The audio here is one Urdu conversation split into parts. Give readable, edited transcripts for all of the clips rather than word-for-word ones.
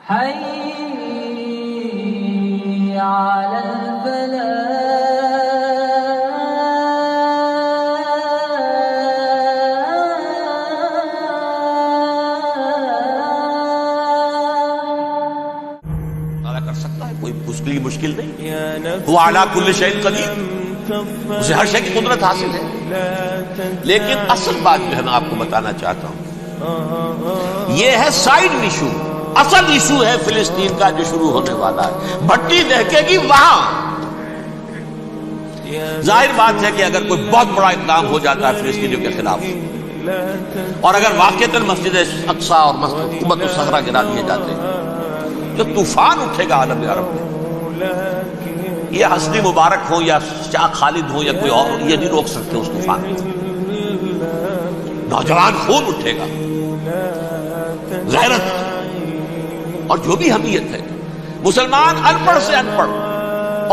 حي على الفلاح. کر سکتا ہے، کوئی اس کے لیے مشکل نہیں. وہ اعلیٰ کل شیء قدیر، اسے ہر شے کی قدرت حاصل ہے. لیکن اصل بات جو ہے میں آپ کو بتانا چاہتا ہوں، یہ ہے سائیڈ ایشو. اصل ایشو ہے فلسطین کا جو شروع ہونے والا ہے. بھٹی دہکے گی وہاں. ظاہر بات ہے کہ اگر کوئی بہت بڑا اقدام ہو جاتا ہے فلسطینیوں کے خلاف، اور اگر واقعتاً مسجد اقصیٰ اور حکومت الصغریٰ گرا دیے جاتے ہیں، جو طوفان اٹھے گا عالم عرب میں. یہ حسنی مبارک ہو یا شاہ خالد ہو یا کوئی اور، یہ نہیں روک سکتے اس طوفان کو. نوجوان خون اٹھے گا، غیرت اور جو بھی حمیت ہے. مسلمان ان پڑھ سے ان پڑھ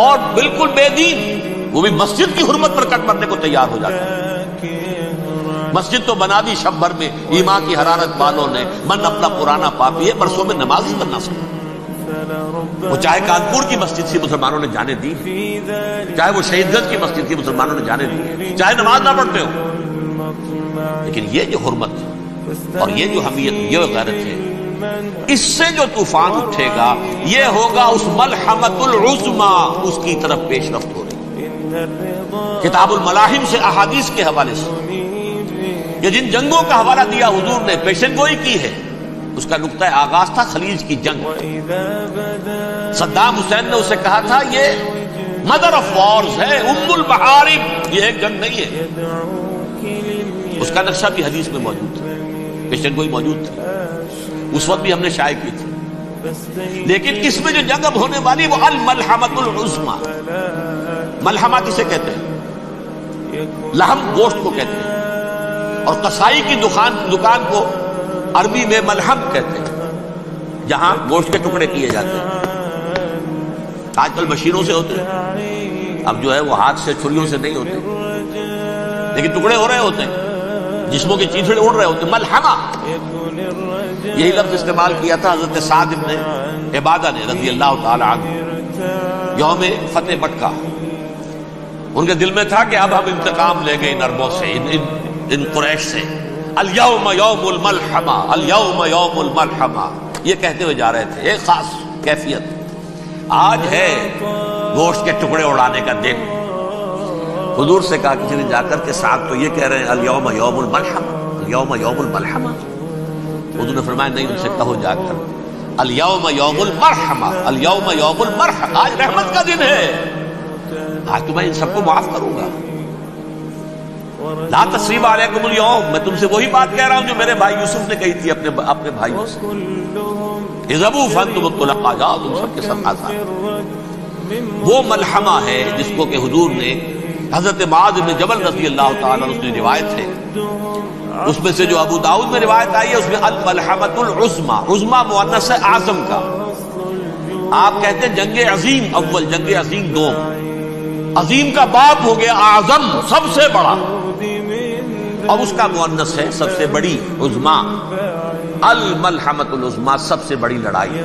اور بالکل بے دین، وہ بھی مسجد کی حرمت پر کٹ مرنے کو تیار ہو جاتا ہے. مسجد تو بنا دی شب بھر میں ایمان کی حرارت والوں نے. من اپنا پرانا پاپی ہے، برسوں میں نماز ہی بننا سکتا. وہ چاہے کانپور کی مسجد تھی مسلمانوں نے جانے دی، چاہے وہ شہید گنج کی مسجد تھی مسلمانوں نے جانے دی، چاہے نماز نہ پڑھتے ہو. لیکن یہ جو حرمت اور یہ جو حمیت، یہ غیرت ہے، اس سے جو طوفان اٹھے گا یہ ہوگا اس ملحمۃ العظمیٰ، اس کی طرف پیش رفت ہو رہی. کتاب الملاحم سے احادیث کے حوالے سے یہ جن جنگوں کا حوالہ دیا حضور نے، پیشن گوئی کی ہے، اس کا نقطہ آغاز تھا خلیج کی جنگ. صدام حسین نے اسے کہا تھا یہ مدر آف وارز ہے، ام البحارب، یہ ایک جنگ نہیں ہے. اس کا نقشہ بھی حدیث میں موجود تھا، پیشن گوئی موجود تھی، اس وقت بھی ہم نے شائع کی تھی. لیکن اس میں جو جنگ اب ہونے والی وہ الملحمۃ العظمیٰ. ملحمہ کسے کہتے ہیں؟ لحم گوشت کو کہتے ہیں، اور قصائی کی دکان کو عربی میں ملحم کہتے ہیں، جہاں گوشت کے ٹکڑے کیے جاتے ہیں. آج کل مشینوں سے ہوتے ہیں، اب جو ہے وہ ہاتھ سے چھریوں سے نہیں ہوتے، لیکن ٹکڑے ہو رہے ہوتے ہیں، جسموں کے چیتڑے اڑ رہے ہوتے ہیں. ملحمہ، یہی لفظ استعمال کیا تھا حضرت سعد ابن عبادہ نے رضی اللہ تعالی عنہ یوم فتح مکہ. ان کے دل میں تھا کہ اب ہم انتقام لیں گے ان عربوں سے، ان قریش سے. الیوم یوم الملحمہ، الیوم یوم الملحمہ، یہ کہتے ہوئے جا رہے تھے. ایک خاص کیفیت، آج ہے گوشت کے ٹکڑے اڑانے کا دن. حضور سے کہا کسی نے جا کر کے ساتھ تو یہ کہہ رہے ہیں الیوم یوم الملحمہ، الیوم یوم الملحمہ. حضور نے فرمایا نہیں، ان سے کہو جا کر الیوم یوم المرحمہ، الیوم یوم المرحمہ، آج رحمت کا دن ہے، آج تو میں ان سب کو معاف کروں گا. لا تثریب علیکم اليوم، میں تم سے وہی بات کہہ رہا ہوں جو میرے بھائی یوسف نے کہی تھی اپنے بھائیوں سے. اذهبوا فانتم الطلقاء، جاؤ تم سب کے سب آزاد. وہ ملحمہ ہے جس کو کہ حضور نے حضرت معاذ بن جبل رضی اللہ تعالیٰ عنہ کی روایت ہے، اس میں سے جو ابو داؤد میں روایت آئی ہے، اس میں الملحمۃ العظمیٰ، عظمیٰ مؤنث ہے اعظم کا. آپ کہتے ہیں جنگ عظیم اول، جنگ عظیم دوم. عظیم کا باپ ہو گیا اعظم، سب سے بڑا، اور اس کا مؤنث ہے سب سے بڑی، عظمیٰ. الملحمۃ العظمیٰ، سب سے بڑی لڑائی.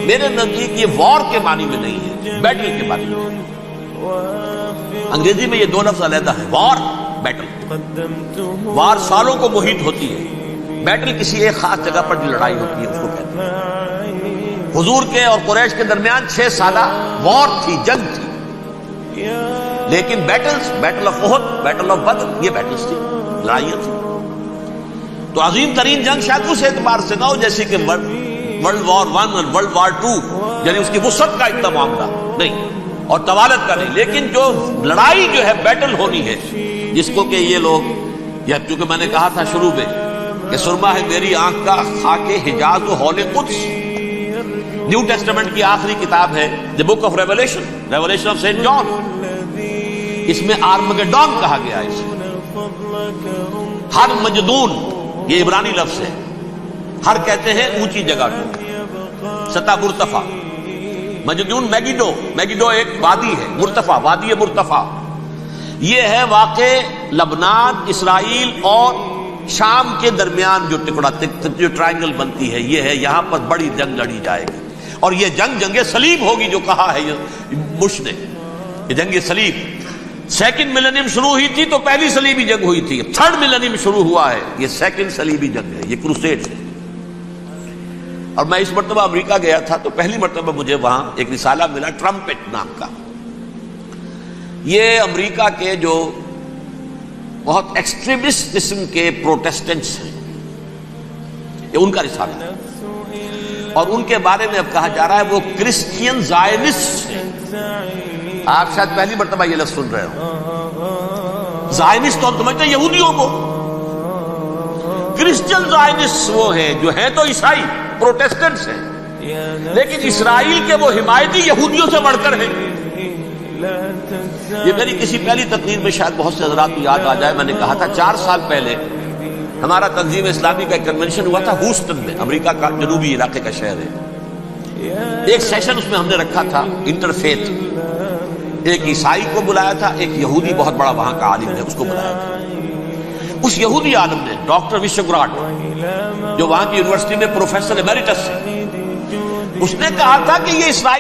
میرے نزدیک یہ وار کے معنی میں نہیں ہے، بیٹل کے معنی میں. انگریزی میں یہ دو لفظ علیحدہ ہے، وار، بیٹل. وار سالوں کو محیط ہوتی ہے، بیٹل کسی ایک خاص جگہ پر جو لڑائی ہوتی ہے اس کو کہتے ہیں. حضور کے اور قریش کے درمیان 6 سالہ وار تھی، جنگ تھی. لیکن battles, battle of Uhud, battle of Badr, یہ بیٹلز تھی، لڑائیاں تھی. تو عظیم ترین جنگ شاید اس اعتبار سے نہ ہو جیسے کہ ورلڈ وار 1 اور ورلڈ وار 2، یعنی اس کی وسعت کا اتنا معاملہ نہیں اور طوالت کا نہیں. لیکن جو لڑائی جو ہے بیٹل ہونی ہے، جس کو کہ یہ لوگ، یا چونکہ میں نے کہا تھا شروع میں کہ سرما ہے میری آنکھ کا خاک حجاز و ہول قدس. نیو ٹیسٹمنٹ کی آخری کتاب ہے the book of Revelation, Revelation of Saint John. اس میں آرمگڈون کہا گیا ہے. ہر مجدون، یہ عبرانی لفظ ہے. ہر کہتے ہیں اونچی جگہ کو، سطح مرتفع. مجدون میگیڈو، میگیڈو ایک وادی ہے، مرتفع، وادی مرتفع. یہ ہے واقع لبنان، اسرائیل اور شام کے درمیان جو ٹکڑا جو ٹرائنگل بنتی ہے یہ ہے، یہاں پر بڑی جنگ لڑی جائے گی، اور یہ جنگ صلیب ہوگی جو کہا ہے بش نے، یہ جنگ صلیب۔ سیکنڈ ملینیم شروع ہوئی تھی تو پہلی صلیبی جنگ ہوئی تھی، تھرڈ ملینیم شروع ہوا ہے، یہ سیکنڈ صلیبی جنگ ہے، یہ کروسیڈ ہے۔ اور میں اس مرتبہ امریکہ گیا تھا تو پہلی مرتبہ مجھے وہاں ایک رسالہ ملا ٹرمپٹ نام کا، یہ امریکہ کے جو بہت ایکسٹریمسٹ قسم کے پروٹیسٹنٹس ہیں، یہ ان کا رسالہ ہے، اور ان کے بارے میں اب کہا جا رہا ہے وہ کرسچین زائنسٹ ہیں۔ آپ شاید پہلی مرتبہ یہ لفظ سن رہے ہو، زائنسٹ تو ہم سمجھتے ہیں یہودیوں کو، کرسچین زائنسٹ وہ ہیں جو ہیں تو عیسائی پروٹیسٹنٹس ہیں، لیکن اسرائیل کے وہ حمایتی یہودیوں سے بڑھ کر ہیں۔ یہ میری کسی پہلی تقریر میں شاید بہت سے حضرات کو یاد آ جائے، میں نے کہا تھا 4 سال پہلے ہمارا تنظیم اسلامی کا ایک کنونشن ہوا تھا ہوسٹن میں، امریکہ کا جنوبی علاقے کا شہر ہے۔ ایک سیشن اس میں ہم نے رکھا تھا انٹرفیتھ، ایک عیسائی کو بلایا تھا، ایک یہودی بہت بڑا وہاں کا عالم ہے اس کو بلایا تھا۔ اس یہودی عالم نے ڈاکٹر وشوگراٹ، جو وہاں کی یونیورسٹی میں پروفیسر ایمیریٹس ہے، اس نے کہا تھا کہ یہ اسرائیل